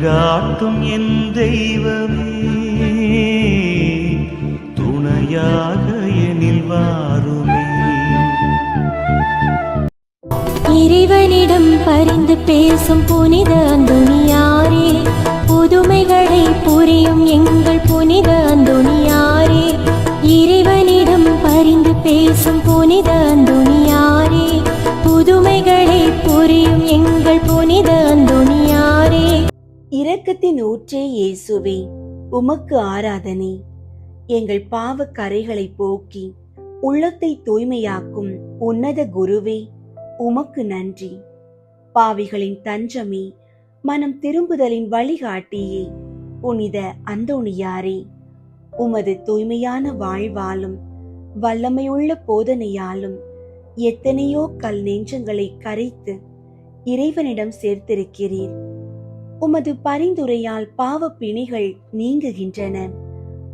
வழிகாட்டும் என் தெய்வமே, துணையாக எனில் வாருமே. இறைவனிடம் பரிந்து பேசும் புனித அந்தோணியாரே, புதுமைகளை புரியும் எங்கள் புனித அந்தோணியாரே. இறைவனிடம் பரிந்து பேசும் புனித அந்தோணியாரே, புதுமைகளை புரியும் எங்கள் புனித அந்தோணியாரே. இரக்கத்தின் ஊற்றே இயேசுவே, உமக்கு ஆராதனை. எங்கள் பாவ கரைகளை போக்கி உள்ளத்தை தூய்மையாக்கும் உன்னத குருவே, உமக்கு நன்றி. பாவிகளின் தஞ்சமே, மனம் திரும்புதலின் வழிகாட்டியே, புனித அந்தோணியாரே, உமது தூய்மையான வாழ்வாலும் வல்லமையுள்ள போதனையாலும் எத்தனையோ கல் நெஞ்சங்களை கரைத்து இறைவனிடம் சேர்த்திருக்கிறீர். உமது பரிந்துரையால் பாவ பிணிகள் நீங்குகின்றன,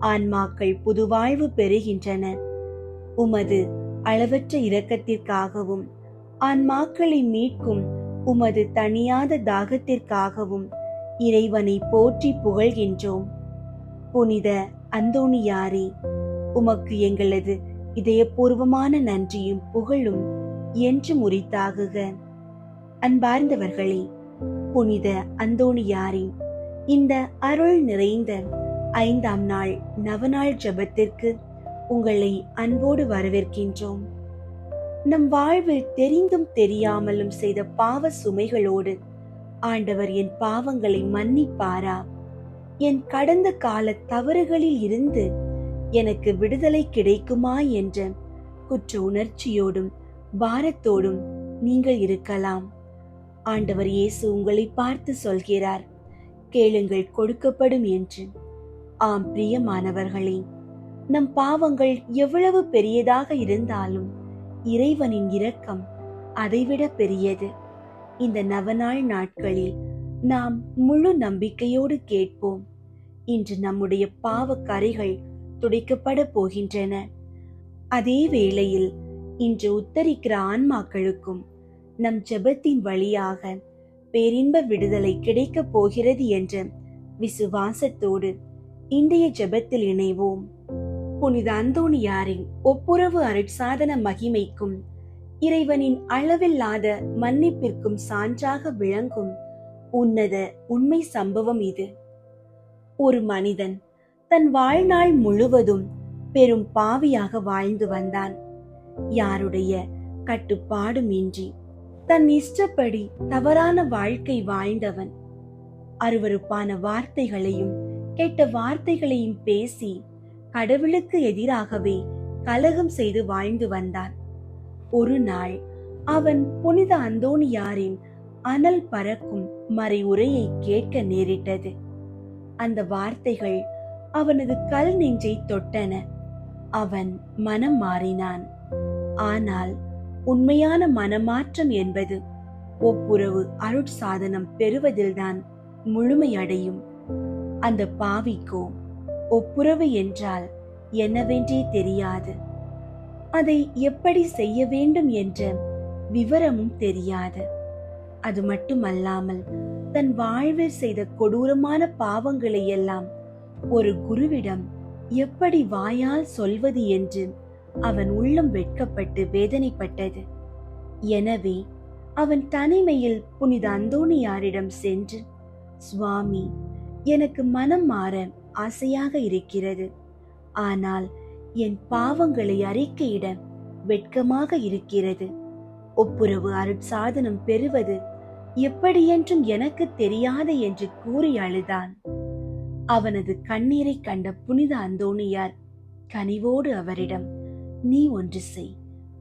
ஆன்மாக்கள் புதுவாழ்வு பெறுகின்றன. உமது அளவற்ற இரக்கத்திற்காகவும் ஆன்மாக்களை மீட்கும் உமது தணியாத தாகத்திற்காகவும் இறைவனை போற்றி புகழ்கின்றோம். புனித அந்தோணியாரே, உமக்கு எங்களது இதயபூர்வமான நன்றியும் புகழும் என்று உரித்தாகுக. அன்பார்ந்தவர்களே, புனித அந்தோணியாரின் இந்த அருள் நிறைந்த 5ஆம் நாள் நவநாள் ஜெபத்திற்கு உங்களை அன்போடு வரவேற்கின்றோம். நம் வாழ்வில் தெரிந்தும் தெரியாமலும் செய்த பாவ சுமைகளோடு ஆண்டவர் என் பாவங்களை மன்னிப்பாரா, என் கடந்த கால தவறுகளில் இருந்து எனக்கு விடுதலை கிடைக்குமா என்ற குற்ற உணர்ச்சியோடும் பாரத்தோடும் நீங்கள் இருக்கலாம். ஆண்டவர் இயேசு உங்களை பார்த்து சொல்கிறார், கேளுங்கள் கொடுக்கப்படும் என்று. ஆம் பிரியமானவர்களே, நம் பாவங்கள் எவ்வளவு பெரியதாக இருந்தாலும் இறைவனின் இரக்கம் அதைவிட பெரியது. இந்த நவநாள் நாட்களில் நாம் முழு நம்பிக்கையோடு கேட்போம். இன்று நம்முடைய பாவ கரைகள் துடைக்கப்பட போகின்றன. அதே வேளையில் இன்று உத்தரிக்கிற ஆன்மாக்களுக்கும் நம் ஜெபத்தின் வழியாக பேரின்ப விடுதலை கிடைக்கப் போகிறது என்ற விசுவாசத்தோடு இன்றைய ஜெபத்தில் இணைவோம். புனித அந்தோணியாரின் ஒப்புரவு அருட்சாதன மகிமைக்கும் இறைவனின் அளவில்லாத மன்னிப்பிற்கும் சான்றாக விளங்கும் உன்னத உண்மை சம்பவம் இது. ஒரு மனிதன் தன் வாழ்நாள் முழுவதும் பெரும் பாவியாக வாழ்ந்து வந்தான். யாருடைய கட்டுப்பாடும் இன்றி தன் இஷ்டப்படி தவறான வாழ்க்கை வாழ்ந்தவன். அருவருப்பான வார்த்தைகளையும் கெட்ட வார்த்தைகளையும் பேசி கடவுளுக்கு எதிராகவே கலகம் செய்து வாழ்ந்து வந்தான். ஒரு நாள் அவன் புனித அந்தோணியாரின் அனல் பறக்கும் மறை உரையை கேட்க நேரிட்டது. அந்த வார்த்தைகள் அவனது கல் நெஞ்சை தொட்டன. அவன் மனம் மாறினான். ஆனால் உண்மையான மனமாற்றம் என்பது ஒப்புரவு அருட்சாதனம் பெறுவதில்தான் முழுமையடையும். அந்த பாவிக்கோ ஒப்புரவு என்றால் என்னவென்றே தெரியாது. அதை எப்படி செய்ய வேண்டும் என்ற விவரமும் தெரியாது. அது மட்டுமல்லாமல் தன் வாழ்வில் செய்த கொடூரமான பாவங்களை எல்லாம் ஒரு குருவிடம் எப்படி வாயால் சொல்வது என்று அவன் உள்ளம் வெட்கப்பட்டு வேதனைப்பட்டது. எனவே அவன் தனிமையில் புனித அந்தோணியாரிடம் சென்று, சுவாமி, எனக்கு மனம் மாற ஆசையாக இருக்கிறது. ஆனால் என் பாவங்களை அறிக்கையிட வெட்கமாக இருக்கிறது. ஒப்புரவு அருட்சாதனம் பெறுவது எப்படியென்றும் எனக்கு தெரியாது என்று கூறி அழுதான். அவனது கண்ணீரை கண்ட புனித அந்தோணியார் கனிவோடு அவரிடம், நீ ஒன்று செய்,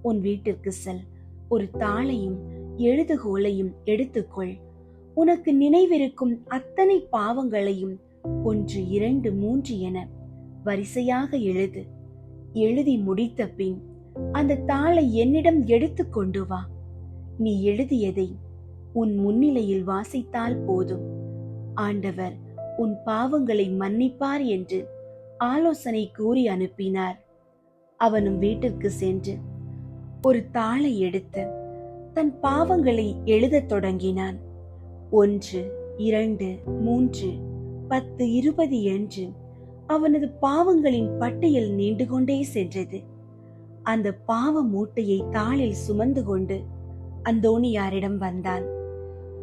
உன் வீட்டிற்கு செல், ஒரு தாளையும் எழுதுகோலையும் எடுத்துக்கொள். உனக்கு நினைவிருக்கும் அத்தனை பாவங்களையும் 1, 2, 3 என வரிசையாக எழுது. எழுதி முடித்த பின் அந்த தாளை என்னிடம் எடுத்து கொண்டு வா. நீ எழுதியதை உன் முன்னிலையில் வாசித்தால் போதும். ஆண்டவர் உன் பாவங்களை மன்னிப்பார் என்று ஆலோசனை கூறி அனுப்பினார். அவனும் வீட்டிற்கு சென்று ஒரு தாளை எடுத்து தன் பாவங்களை எழுதத் தொடங்கினான். 1, 2, 3, 10, 20 என்று அவனது பாவங்களின் பட்டியல் நீண்டு கொண்டே சென்றது. அந்த பாவ மூட்டையை தாளில் சுமந்து கொண்டு அந்தோணியாரிடம் வந்தான்.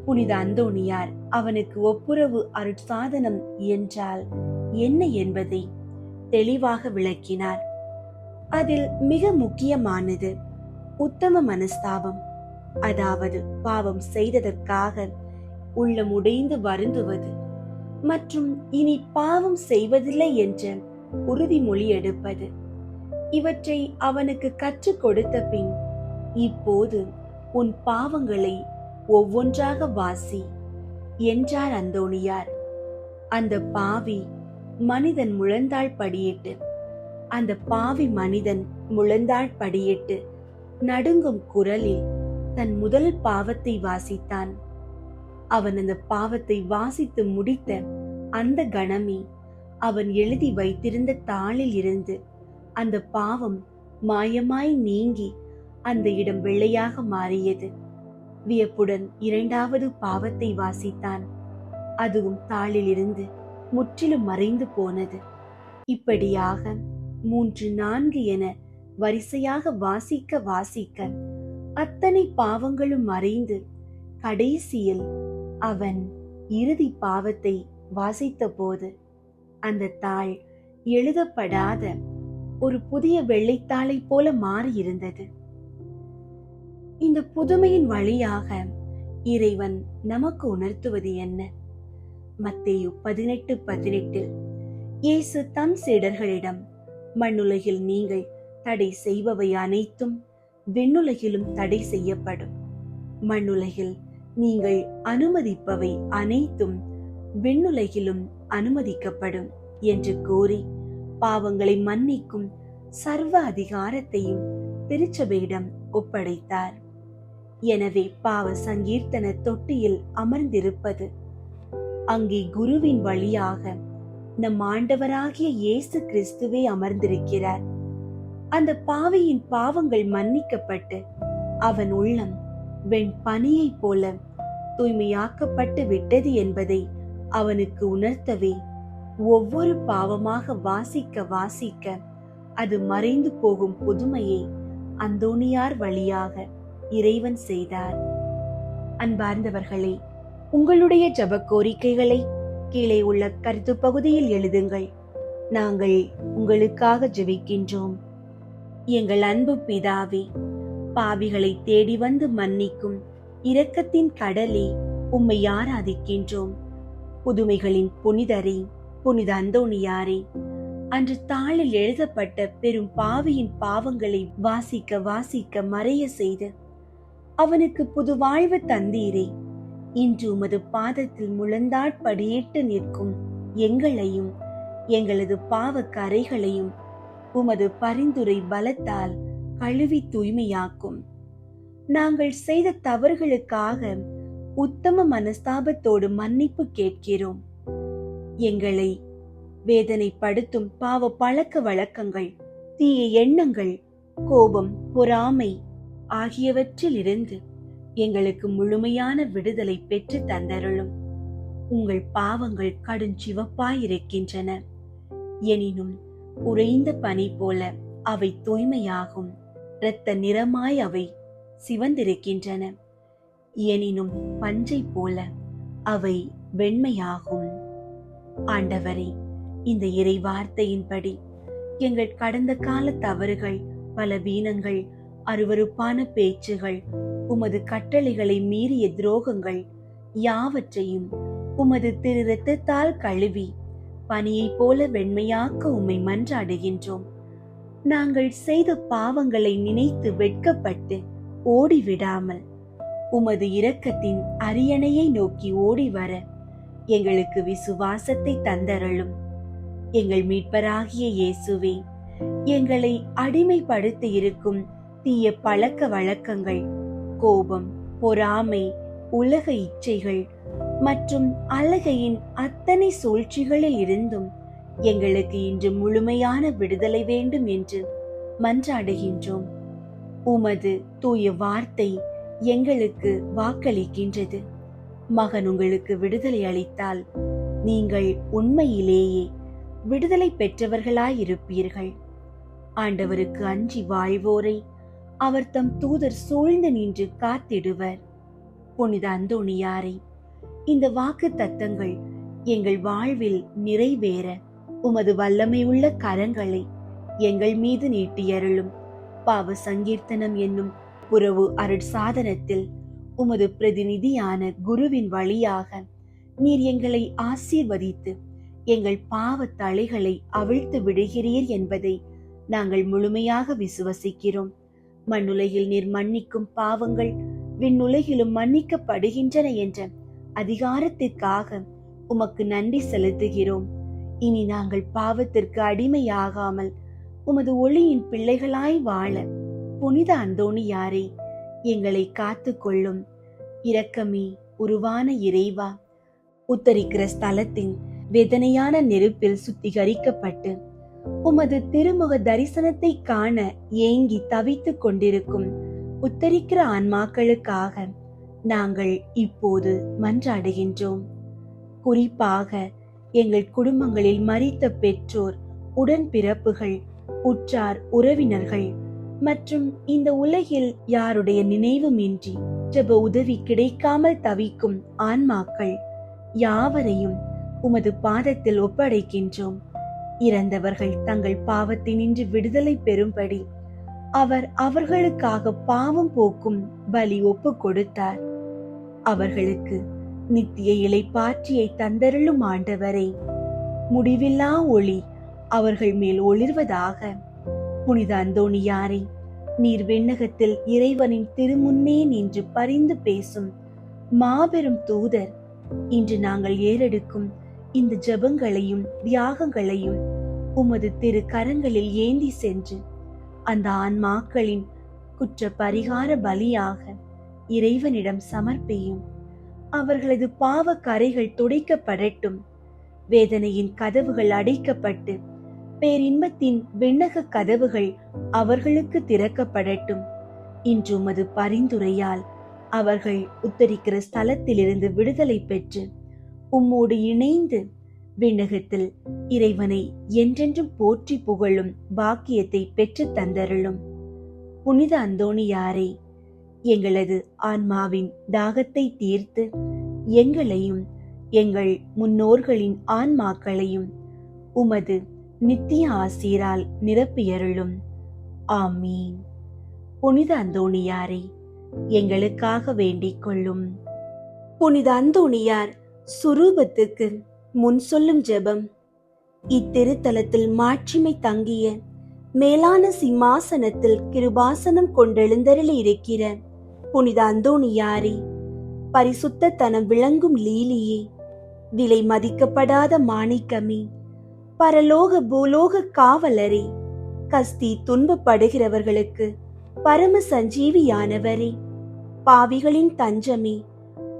புனித அந்தோணியார் அவனுக்கு ஒப்புரவு அருட்சாதனம் என்றால் என்ன என்பதை தெளிவாக விளக்கினார். அதில் மிக முக்கியமானது உத்தம மனஸ்தாபம், அதாவது பாவம் செய்ததற்காக உள்ளம் உடைந்து வருந்துவது மற்றும் இனி பாவம் செய்வதில்லை என்ற உறுதிமொழி எடுப்பது. இவற்றை அவனுக்கு கற்றுக் கொடுத்த பின், இப்போது உன் பாவங்களை ஒவ்வொன்றாக வாசி என்றார் அந்தோணியார். அந்த பாவி மனிதன் முழந்தாள் படியிட்டு நடுங்கும் குரலில் தன் முதல் பாவத்தை வாசித்தான். அவன் அந்த பாவத்தை வாசித்து முடித்த அந்த கணமே அவன் எழுதி வைத்திருந்த தாளில் இருந்து அந்த பாவம் மாயமாய் நீங்கி அந்த இடம் வெள்ளையாக மாறியது. வியப்புடன் 2வது பாவத்தை வாசித்தான். அதுவும் தாளில் இருந்து முற்றிலும் மறைந்து போனது. இப்படியாக 3, 4 என வரிசையாக வாசிக்க அத்தனை பாவங்களும் மறைந்து கடைசியில் அவன் இறுதி பாவத்தை வாசித்த போது அந்த தாள் எழுதப்படாத ஒரு புதிய வெள்ளைத்தாளை போல மாறியிருந்தது. இந்த புதுமையின் வழியாக இறைவன் நமக்கு உணர்த்துவது என்ன? மத்தேயு 18:18 இயேசு தம் சீடர்களிடம், மண்ணுலகில் நீங்கள் தடை செய்பவை அனைத்தும் விண்ணுலகிலும் தடை செய்யப்படும், மண்ணுலகில் நீங்கள் அனுமதிப்பவை அனைத்தும் விண்ணுலகிலும் அனுமதிக்கப்படும் என்று கூறி பாவங்களை மன்னிக்கும் சர்வ அதிகாரத்தையும் திருச்சபையிடம் ஒப்படைத்தார். எனவே பாவ சங்கீர்த்தன தொட்டியில் அமர்ந்திருப்பது அங்கே குருவின் வழியாக நம் ஆண்டவராகிய இயேசு கிறிஸ்துவே அமர்ந்திருக்கிறார். அந்த பாவியின் பாவங்கள் மன்னிக்கப்பட்டு அவன் உள்ளம் வெண் பனியை போல தூய்மையாக்கப்பட்டு விட்டது என்பதை அவனுக்கு உணர்த்தவே ஒவ்வொரு பாவமாக வாசிக்க அது மறைந்து போகும் புதுமையை அந்தோணியார் வழியாக இறைவன் செய்தார். அன்பார்ந்தவர்களே, உங்களுடைய ஜெப கோரிக்கைகளை கீழே உள்ள கருத்து பகுதியில் எழுதுங்கள். நாங்கள் உங்களுக்காக ஜெபிக்கின்றோம். எங்கள் அன்பு பிதாவே, பாவிகளை தேடி வந்து மன்னிக்கும் இரக்கத்தின் கடலே உம்மை ஆராதிக்கின்றோம். புதுமைகளின் புனிதரே, புனித அந்தோணியாரே, அன்று தாளில் எழுதப்பட்ட பெரும் பாவியின் பாவங்களை வாசிக்க மறைய செய்து அவனுக்கு புது வாழ்வு தந்தீரே. இன்று உமது பாதத்தில் முழந்தாட்படியிட்டு நிற்கும் எங்களையும் எங்களது பாவ கரைகளையும் உமது பரிந்துரை பலத்தால் கழுவி தூய்மையாக்கும். நாங்கள் செய்த தவறுகளுக்காக உத்தம மனஸ்தாபத்தோடு மன்னிப்பு கேட்கிறோம். எங்களை வேதனைப்படுத்தும் பாவ பழக்க வழக்கங்கள், தீய எண்ணங்கள், கோபம், பொறாமை ஆகியவற்றில் இருந்து எங்களுக்கு முழுமையான விடுதலை பெற்று தந்தருளும். உங்கள் பாவங்கள் கடுஞ்சிவப்பாயிருக்கின்றன, எனினும் உறைந்த பனி போல அவை தூய்மையாகும். இரத்த நிறமாய் அவை சிவந்திருக்கின்றன, எனினும் பஞ்சை போல அவை வெண்மையாகும். ஆண்டவரே, இந்த இறை வார்த்தையின்படி எங்கள் கடந்த கால தவறுகள், பலவீனங்கள், அருவருப்பான பேச்சுகள், உமது கட்டளைகளை மீறிய துரோகங்கள் யாவற்றையும் உமது திரு இரத்தத்தால் கழுவி பனியை போல வெண்மையாக்க உம்மை மன்றாடுகின்றோம். நாங்கள் செய்த பாவங்களை நினைத்து வெட்கப்பட்டு ஓடிவிடாமல் உமது இரக்கத்தின் அரியணையை நோக்கி ஓடி வர எங்களுக்கு விசுவாசத்தை தந்தருளும். எங்கள் மீட்பராகிய இயேசுவே, எங்களை அடிமைப்படுத்தி இருக்கும் தீய பழக்க வழக்கங்கள், கோபம், பொறாமை, உலக இச்சைகள் மற்றும் அழகையின் அத்தனை சூழ்ச்சிகளில் இருந்தும் எங்களுக்கு இன்று முழுமையான விடுதலை வேண்டும் என்று மன்றாடுகின்றோம். உமது தூய வார்த்தை எங்களுக்கு வாக்களிக்கின்றது. மகன் உங்களுக்கு விடுதலை அளித்தால் நீங்கள் உண்மையிலேயே விடுதலை பெற்றவர்களாயிருப்பீர்கள். ஆண்டவருக்கு அஞ்சி வாழ்வோரை அவர் தம் தூதர் சூழ்ந்து நின்று காத்திடுவர். புனித அந்தோணியாரை, இந்த வாக்கு தத்தங்கள் எங்கள் வாழ்வில் நிறைவேற உமது வல்லமையுள்ள கரங்களை எங்கள் மீது நீட்டியருளும். பாவ சங்கீர்த்தனம் என்னும் புறவு அருட்சாதனத்தில் உமது பிரதிநிதியான குருவின் வழியாக நீர் எங்களை ஆசீர்வதித்து எங்கள் பாவ தலைகளை அவிழ்த்து விடுகிறீர் என்பதை நாங்கள் முழுமையாக விசுவசிக்கிறோம். மண்ணுலகில் நீர் மன்னிக்கும் பாவங்கள் விண்ணுலகிலும் மன்னிக்கப்படுகின்றன என்ற அதிகாரத்திற்காக உமக்கு நன்றி செலுத்துகிறோம். இனி நாங்கள் பாவத்திற்கு அடிமையாகாமல் உமது ஒளியின் பிள்ளைகளாய் வாழ புனித அந்தோணியாரை எங்களை காத்து கொள்ளும். இரக்கமே உருவான இறைவா, உத்தரிக்கிற ஸ்தலத்தின் வேதனையான நெருப்பில் சுத்திகரிக்கப்பட்டு உமது திருமுக தரிசனத்தை காண ஏங்கி தவித்துக் கொண்டிருக்கும் உத்தரிக்கிற ஆன்மாக்களுக்காக நாங்கள் இப்போது மன்றாடுகின்றோம். குறிப்பாக எங்கள் குடும்பங்களில் மரித்த பெற்றோர், உடன்பிறப்புகள், உற்றார் உறவினர்கள் மற்றும் இந்த உலகில் யாருடைய நினைவுமின்றி ஜெப உதவி கிடைக்காமல் தவிக்கும் ஆன்மாக்கள் யாவரையும் உமது பாதத்தில் ஒப்படைக்கின்றோம். இறந்தவர்கள் தங்கள் பாவத்தினின்று விடுதலை பெறும்படி அவர் அவர்களுக்காக பாவம் போக்கும் பலி ஒப்பு கொடுத்தார். அவர்களுக்கு நித்திய இளைப்பாற்றியை தந்தருளும் ஆண்டவரை, முடிவில்லா ஒளி அவர்கள் மேல் ஒளிர்வதாக. புனித அந்தோணியாரை, நீர் விண்ணகத்தில் இறைவனின் திருமுன்னே நின்று பரிந்து பேசும் மாபெரும் தூதர், இன்று நாங்கள் ஏறெடுக்கும் இந்த ஜெபங்களையும் தியாகங்களையும் உமது திரு கரங்களில் ஏந்தி சென்று அந்த ஆன்மாக்களின் குற்ற பரிகார பலியாக இறைவனிடம் சமர்ப்பியும். அவர்களது பாவ கரைகள் துடைக்கப்படட்டும். வேதனையின் கதவுகள் அடைக்கப்பட்டு பேரின்பத்தின் விண்ணக கதவுகள் அவர்களுக்கு திறக்கப்படட்டும். இன்று உமது பரிந்துரையால் அவர்கள் உத்தரிக்கிற ஸ்தலத்திலிருந்து விடுதலை பெற்று உம்மோடு இணைந்து விண்ணகத்தில் இறைவனை என்றென்றும் போற்றி புகழும் பாக்கியத்தை பெற்று தந்தருளும். புனித அந்தோணியாரை, எங்களது ஆன்மாவின் தாகத்தை தீர்த்து எங்களையும் எங்கள் முன்னோர்களின் ஆன்மாக்களையும் உமது நித்திய ஆசீரால் நிரப்பியருளும். ஆமீன். புனித அந்தோணியாரை, எங்களுக்காக வேண்டிக் கொள்ளும். புனித அந்தோணியார் சுரூபத்துக்கு முன் சொல்லும் ஜெபம். இத்திருத்தலத்தில் மாட்சிமை தங்கிய மேலான சிம்மாசனத்தில் கிருபாசனம் கொண்டெழுந்தருளி இருக்கிற புனித அந்தோணியாரே, பரிசுத்தத்தனம் விளங்கும் லீலியே, விலை மதிக்கப்படாத மாணிக்கமே, பரலோக பூலோக காவலரே, கஸ்தி துன்பப்படுகிறவர்களுக்கு பரம சஞ்சீவியானவரே, பாவிகளின் தஞ்சமே,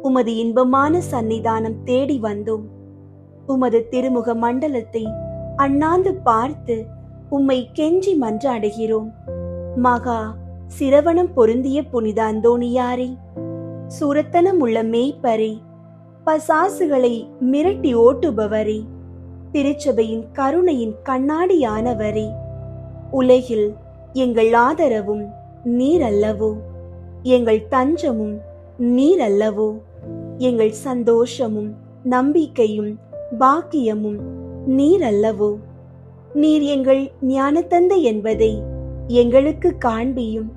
உமது இன்பமான சன்னிதானம் தேடி வந்தோம். உமது திருமுக மண்டலத்தை அண்ணாந்து பார்த்து உம்மை கெஞ்சி மன்றாடுகிறோம். மகா சிரவணம் பொருந்திய புனித அந்தோணியாரே, சூரத்தனம் உள்ள மேய்ப்பரே, பசாசுகளை மிரட்டி ஓட்டுபவரே, திருச்சபையின் கருணையின் கண்ணாடியானவரே, உலகில் எங்கள் ஆதரவும் நீர் அல்லவோ, எங்கள் தஞ்சமும் நீர் அல்லவோ, எங்கள் சந்தோஷமும் நம்பிக்கையும் பாக்கியமும் நீர் அல்லவோ. நீர் எங்கள் ஞானத்தந்தை என்பதை எங்களுக்கு காண்பியும்.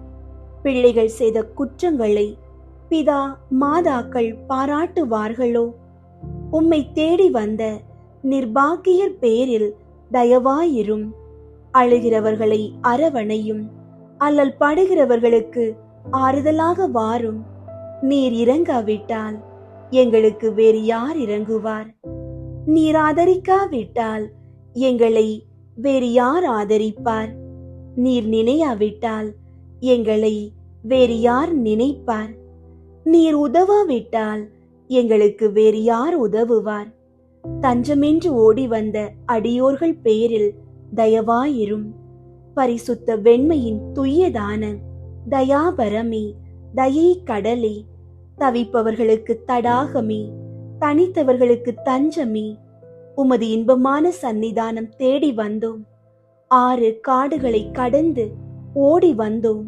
பிள்ளைகள் செய்த குற்றங்களை பிதா மாதாக்கள் பாராட்டுவார்களோ? உம்மை தேடி வந்த நிர்பாக்கியர் பேரில் தயவாயிரும். அழுகிறவர்களை அரவணையும். அல்லல் படுகிறவர்களுக்கு ஆறுதலாக வாரும். நீர் இறங்காவிட்டால் எங்களுக்கு வேறு யார் இறங்குவார்? நீர் ஆதரிக்காவிட்டால் எங்களை வேறு யார் ஆதரிப்பார்? நீர் நினையாவிட்டால் எங்களை வேறு யார் நினைப்பார்? நீர் உதவாவிட்டால் எங்களுக்கு வேறு யார் உதவுவார்? தஞ்சமென்று ஓடி வந்த அடியோர்கள் பேரில் தயவாயிரும். பரிசுத்த வெண்மையின் துய்யதான தயாபரமே, தயை கடலே, தவிப்பவர்களுக்கு தடாகமே, தனித்தவர்களுக்கு தஞ்சமே, உமது இன்பமான சந்நிதானம் தேடி வந்தோம். 6 காடுகளை கடந்து ஓடி வந்தோம்.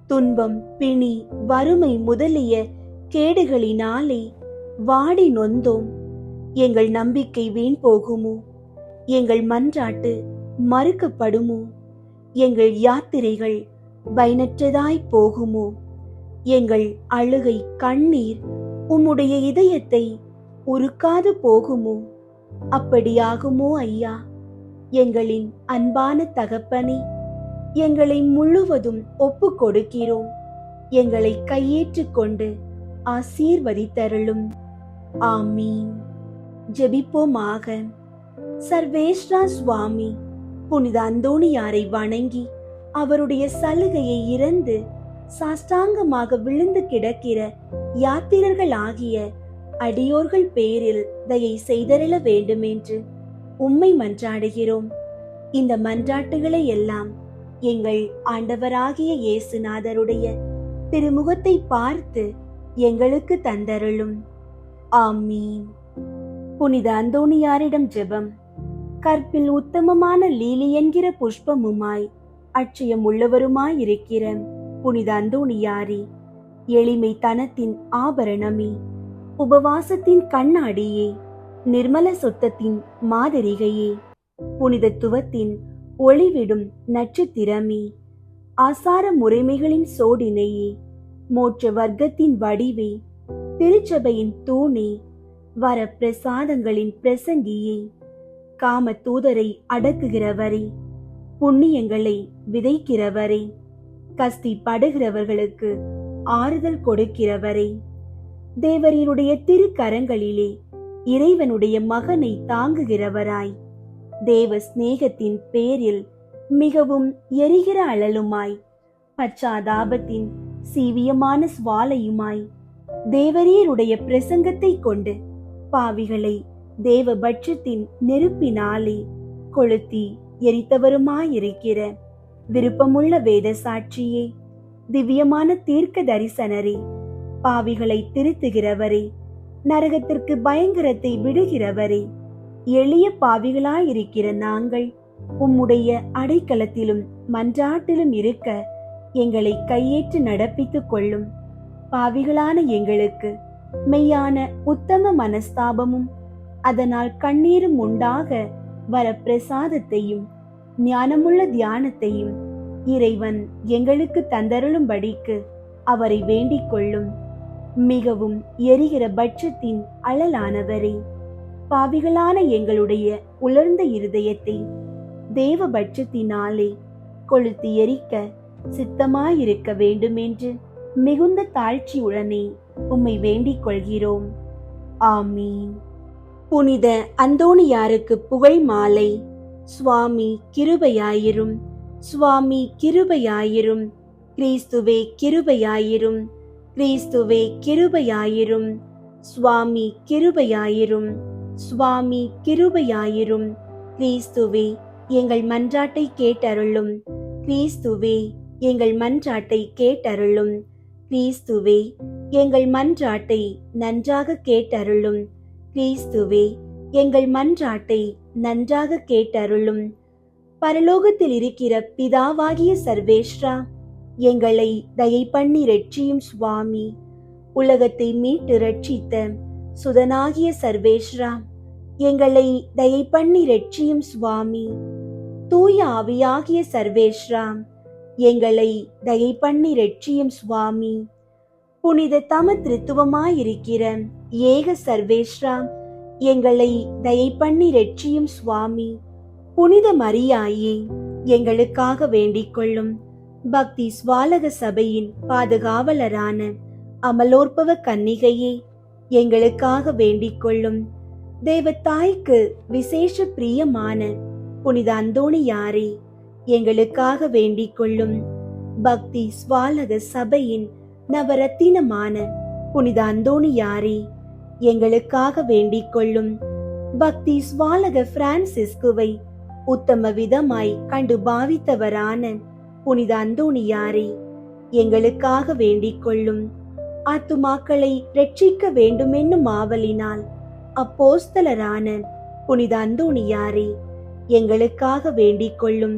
துன்பம், பிணி, வறுமை முதலிய கேடுகளினாலே வாடி நொந்தோம். எங்கள் நம்பிக்கை வீண் போகுமோ? எங்கள் மன்றாட்டு மறுக்கப்படுமோ? எங்கள் யாத்திரைகள் பயனற்றதாய் போகுமோ? எங்கள் அழுகை கண்ணீர் உம்முடைய இதயத்தை உருக்காது போகுமோ? அப்படியாகுமோ ஐயா? எங்களின் அன்பான தகப்பனே, எங்களை முழுவதும் ஒப்பு கொடுக்கிறோம். எங்களை கையேற்றுக் கொண்டு ஆசீர்வதித்தருளும். ஆமீன். ஜெபிப்போமாக. சர்வேஸ்வரா சுவாமி புனித அந்தோணியாரை வணங்கி அவருடைய சலுகையை இறந்து சாஷ்டாங்கமாக விழுந்து கிடக்கிற யாத்திரர்கள் ஆகிய அடியோர்கள் பேரில் தயை செய்தருள வேண்டுமென்று உம்மை மன்றாடுகிறோம். இந்த மன்றாட்டுகளை எல்லாம் எங்கள் ஆண்டவராகிய இயேசுநாதருடைய திருமுகத்தை பார்த்து எங்களுக்கு தந்தருளும். ஆமீன். புனித அந்தோணியாரிடம் ஜெபம். கற்பில் உத்தமமான லீலி என்கிற புஷ்பமுமாய் அட்சயம் உள்ளவருமாயிருக்கிற புனித அந்தோணியாரே, எளிமை தனத்தின் ஆபரணமே, உபவாசத்தின் கண்ணாடியே, நிர்மல சுத்தத்தின் மாதிரிகையே, புனிதத்துவத்தின் ஒளிவிடும் நட்சத்திரமே, ஆசார முறைமைகளின் சோடினையே, மோட்ச வர்க்கத்தின் வடிவே, திருச்சபையின் தூணே, வர பிரசாதங்களின் பிரசங்கியே, காம தூதரை அடக்குகிறவரே, புண்ணியங்களை விதைக்கிறவரே, கஸ்தி படுகிறவர்களுக்கு ஆறுதல் கொடுக்கிறவரே, தேவரீருடைய திருக்கரங்களிலே இறைவனுடைய மகனை தாங்குகிறவராய், தேவ சிநேகத்தின் பேரில் மிகவும் எரிகிற அழலுமாய், பச்சாதாபத்தின் சீவியமான சுவாலையுமாய், தேவரீருடைய பிரசங்கத்தை கொண்டு பாவிகளை தேவபட்சத்தின் நெருப்பினாலே கொளுத்தி எரித்தவருமாயிருக்கிற விருப்பமுள்ள வேத சாட்சியே, திவ்யமான தீர்க்க தரிசனரே, பாவிகளை திருத்துகிறவரே, நரகத்திற்கு பயங்கரத்தை விடுகிறவரே, எளிய பாவிகளாயிருக்கிற நாங்கள் உம்முடைய அடைக்கலத்திலும் மன்றாட்டிலும் இருக்க எங்களை கையேற்று நடப்பித்துக் கொள்ளும். பாவிகளான எங்களுக்கு மெய்யான உத்தம மனஸ்தாபமும் அதனால் கண்ணீரும் உண்டாக வர பிரசாதத்தையும் ஞானமுள்ள தியானத்தையும் இறைவன் எங்களுக்கு தந்தருளும்படிக்கு அவரை வேண்டிக் கொள்ளும். மிகவும் எரிகிற பட்சத்தின் அழலானவரே, பாவிகளான எங்களுடைய உலர்ந்த இருதயத்தை தேவ பட்சத்தினாலே கொளுத்தி எரிக்க சித்தமாயிருக்க வேண்டுமென்று மிகுந்த தாழ்ச்சியுடனே உம்மை வேண்டிக் கொள்கிறோம். ஆமீன். புனித அந்தோணியாருக்கு புகழ் மாலை. சுவாமி கிருபையாயிரும், சுவாமி கிருபையாயிரும், கிறிஸ்துவே கிருபையாயிரும், கிறிஸ்துவே கிருபையாயிரும், சுவாமி கிருபையாயிரும், சுவாமி கிருபையாயிரும், கிறிஸ்துவே எங்கள் மன்றாட்டை கேட்டருளும், கிறிஸ்துவே எங்கள் மன்றாட்டை கேட்டருளும், கிறிஸ்துவே எங்கள் மன்றாட்டை நன்றாக கேட்டருளும், கிறிஸ்துவே எங்கள் மன்றாட்டை நன்றாக கேட்டருளும். பரலோகத்தில் இருக்கிற பிதாவாகிய சர்வேஸ்வரா, எங்களை தயை பண்ணி ரட்சியும் சுவாமி. உலகத்தை மீட்டு ரட்சித்த சுதனாகிய சர்வேஸ்வரா, எங்களை தயை பண்ணி ரட்சியும் சுவாமி. தூய ஆவியாகிய சர்வேஸ்வரா, எங்களை தயை பண்ணி ரட்சியும் சுவாமி. புனித தம திருத்துவமாயிருக்கிற ஏக சர்வேஸ்வரா, எங்களை தயை பண்ணி ரட்சியும் சுவாமி. புனித மரியாயே, எங்களுக்காக வேண்டிக் கொள்ளும். பக்தி ஸ்வாலக சபையின் பாதுகாவலரான அமலோற்பவ கன்னிகையே, எங்களுக்காக வேண்டிக் கொள்ளும். தேவத்தாய்க்கு விசேஷ பிரியமான புனித அந்தோணியாரே, எங்களுக்காக வேண்டிக் கொள்ளும். பக்தி ஸ்வாலக சபையின் நவரத்தினமான புனித அந்தோணியாரே, எங்களுக்காக வேண்டிக் கொள்ளும். பக்தி ஸ்வாலக பிரான்சிஸ்குவை உத்தம விதமாய் கண்டு பாவித்தவரான புனித அந்தோணியாரே, எங்களுக்காக வேண்டிக் கொள்ளும். ஆத்துமாக்களை ரட்சிக்க வேண்டும் என்னும் ஆவலினால் அப்போஸ்தலரான புனித அந்தோணியாரே, எங்களுக்காக வேண்டிக் கொள்ளும்.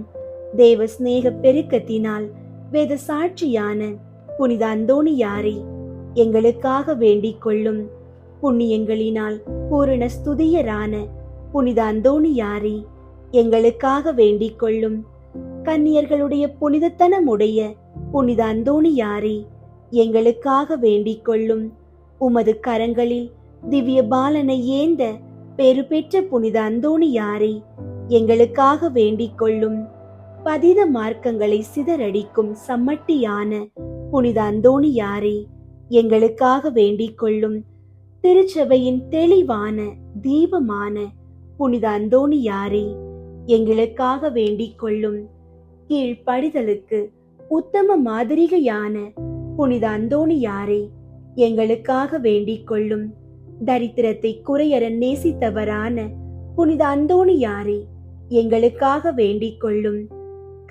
தேவ சிநேக பெருக்கத்தினால் வேத சாட்சியான புனித அந்தோணியாரே, எங்களுக்காக வேண்டிக் கொள்ளும். புண்ணியங்களினால் பூரண ஸ்துதியரான புனித அந்தோணியாரே, எங்களுக்காக வேண்டிக் கொள்ளும். கன்னியர்களுடைய புனிதத்தனமுடைய புனித அந்தோணியாரே, எங்களுக்காக வேண்டிக் கொள்ளும். உமது கரங்களில் திவ்ய பாலனை ஏந்த பெரு பெற்ற புனித அந்தோணியாரே, எங்களுக்காக வேண்டிக் கொள்ளும். பதித மார்க்கங்களை சிதறடிக்கும் சம்மட்டியான புனித அந்தோணியாரே, எங்களுக்காக வேண்டிக் கொள்ளும். திருச்சபையின் தெளிவான தீபமான புனித அந்தோணியாரே, எங்களுக்காக வேண்டிக் கொள்ளும். கீழ்ப்படிதலுக்கு உத்தம மாதிரிகையான புனித அந்தோணியாரே, எங்களுக்காக வேண்டிக் கொள்ளும். தரித்திரத்தை குறையற நேசித்தவரான புனித அந்தோணியாரே, எங்களுக்காக வேண்டிக் கொள்ளும்.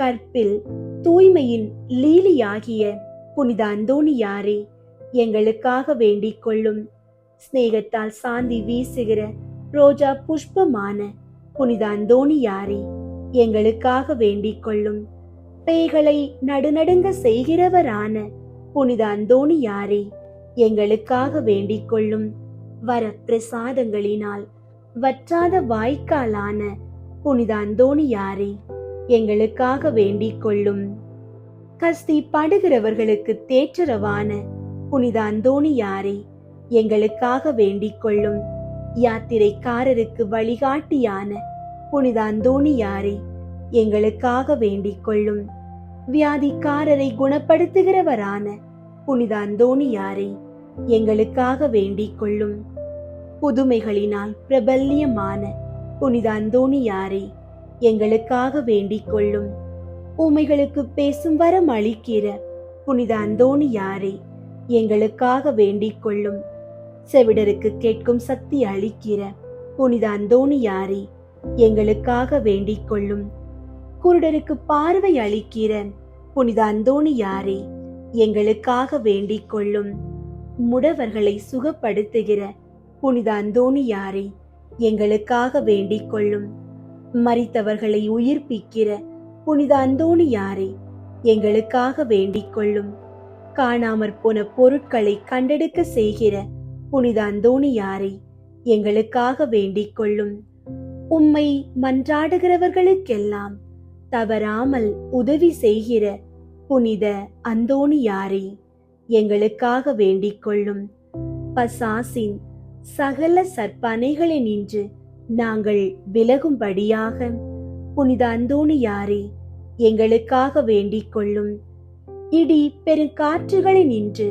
கற்பில் தூய்மையின் லீலியாகிய புனித அந்தோணியாரே, எங்களுக்காக வேண்டிக் கொள்ளும். சிநேகத்தால் சாந்தி வீசுகிற ரோஜா புஷ்பமான புனித அந்தோணியாரே, எங்களுக்காக வேண்டிக் கொள்ளும். பேய்களை நடுநடுங்க செய்கிறவரான புனித அந்தோணியாரே, எங்களுக்காக வேண்டிக் கொள்ளும். வர பிரசாதங்களினால் வற்றாத வாய்க்காலான புனித அந்தோணியாரே, எங்களுக்காக வேண்டிக் கொள்ளும். கஸ்தி படுகிறவர்களுக்கு தேற்றரவான புனித அந்தோணியாரே, எங்களுக்காக வேண்டிக் கொள்ளும். யாத்திரைக்காரருக்கு வழிகாட்டியான புனித அந்தோணியாரே, எங்களுக்காக வேண்டிக் கொள்ளும். வியாதிக்காரரை குணப்படுத்துகிறவரான புனித அந்தோணியாரே, எங்களுக்காக வேண்டிக் கொள்ளும். புதுமைகளினால் பிரபல்யமான புனித அந்தோணியாரே, எங்களுக்காக வேண்டிக் கொள்ளும். ஊமைகளுக்கு பேசும் வரம் அளிக்கிற புனித அந்தோணியாரே, எங்களுக்காக வேண்டிக் கொள்ளும். செவிடருக்கு கேட்கும் சக்தி அளிக்கிற புனித அந்தோணியாரே, எங்களுக்காக வேண்டிக் கொள்ளும். குருடருக்கு பார்வை அளிக்கிற புனித அந்தோணியாரே, எங்களுக்காக வேண்டிக் கொள்ளும். முடவர்களை சுகப்படுத்துகிற புனித அந்தோணியாரே, எங்களுக்காக வேண்டிக் கொள்ளும். மரித்தவர்களை உயிர்ப்பிக்கிற புனித அந்தோணியாரே, எங்களுக்காக வேண்டிக் கொள்ளும். காணாமற் போன பொருட்களை கண்டெடுக்க செய்கிற புனித அந்தோணியாரே, எங்களுக்காக வேண்டிக் கொள்ளும். உம்மை மன்றாடுகிறவர்களுக்கெல்லாம் தவறாமல் உதவி செய்கிற புனித அந்தோணியாரே, எங்களுக்காக வேண்டிக் கொள்ளும். பசாசின் சகல சற்பனைகளினின்று நாங்கள் விலகும்படியாக புனித அந்தோணியாரே, எங்களுக்காக வேண்டிக் கொள்ளும். இடி பெருங்காற்றுகளினின்று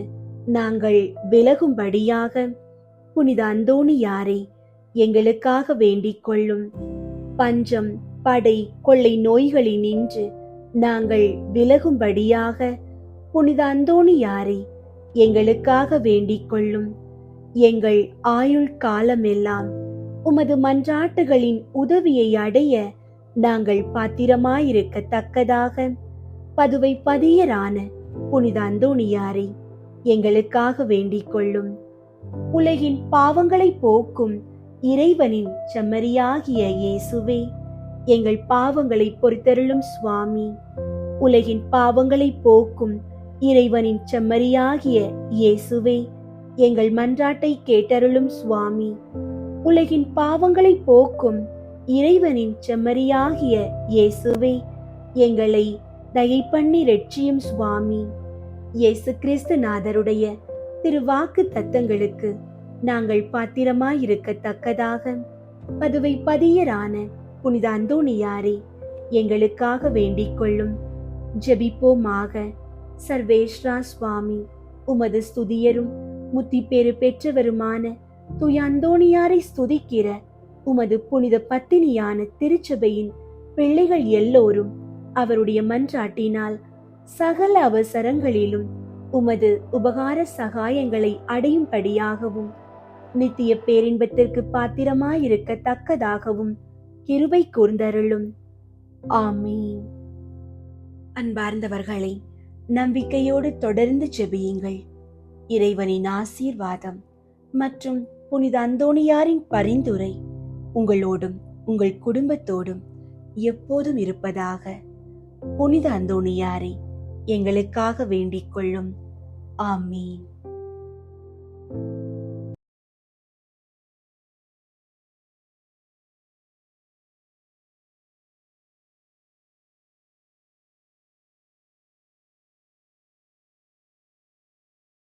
நாங்கள் விலகும்படியாக புனித அந்தோணியாரே, எங்களுக்காக வேண்டிக் கொள்ளும். பஞ்சம் படை கொள்ளை நோய்களினின்று நாங்கள் விலகும்படியாக புனித அந்தோணியாரே, எங்களுக்காக வேண்டிக் கொள்ளும். எங்கள் ஆயுள் காலமெல்லாம் உமது மன்றாட்டுகளின் உதவியை அடைய நாங்கள் பாத்திரமாயிருக்கத்தக்கதாக பதுவை பதியரான புனித அந்தோணியாரே, எங்களுக்காக வேண்டிக் கொள்ளும். உலகின் பாவங்களை போக்கும் இறைவனின் செம்மறியாகிய இயேசுவே, எங்கள் பாவங்களை பொறுத்தருளும் சுவாமி. உலகின் பாவங்களை போக்கும் இறைவனின் செம்மறியாகிய இயேசுவே, எங்கள் மன்றாட்டை கேட்டருளும் சுவாமி. உலகின் பாவங்களை போக்கும் இறைவனின் செம்மறியாகிய இயேசுவே, எங்களை தயை பண்ணி ரட்சியும் சுவாமி. இயேசு கிறிஸ்து நாதருடைய திருவாக்கு தத்தங்களுக்கு நாங்கள் பாத்திரமாயிருக்கத்தக்கதாக பதுவை பதியரான புனித அந்தோணியாரே, எங்களுக்காக வேண்டிக் கொள்ளும். ஜெபிப்போமாக. சர்வேஸ்வரா சுவாமி, உமது ஸ்துதியரும் முத்தி பேறு பெற்றவருமான தூய அந்தோணியாரை ஸ்துதிக்கிற உமது புனித பத்தினியான திருச்சபையின் பிள்ளைகள் எல்லோரும் அவருடைய மன்றாட்டினால் சகல அவசரங்களிலும் உமது உபகார சகாயங்களை அடையும்படியாகவும் நித்திய பேரின்பத்திற்கு பாத்திரமாயிருக்கத்தக்கதாகவும் கிருபை கூர்ந்தருளும். ஆமீன். அன்பார்ந்தவர்களை, நம்பிக்கையோடு தொடர்ந்து ஜெபியுங்கள். இறைவனின் ஆசீர்வாதம் மற்றும் புனித அந்தோணியாரின் பரிந்துரை உங்களோடும் உங்கள் குடும்பத்தோடும் எப்போதும் இருப்பதாக. புனித அந்தோணியாரை எங்களுக்காக வேண்டிக் கொள்ளும். ஆமீன்.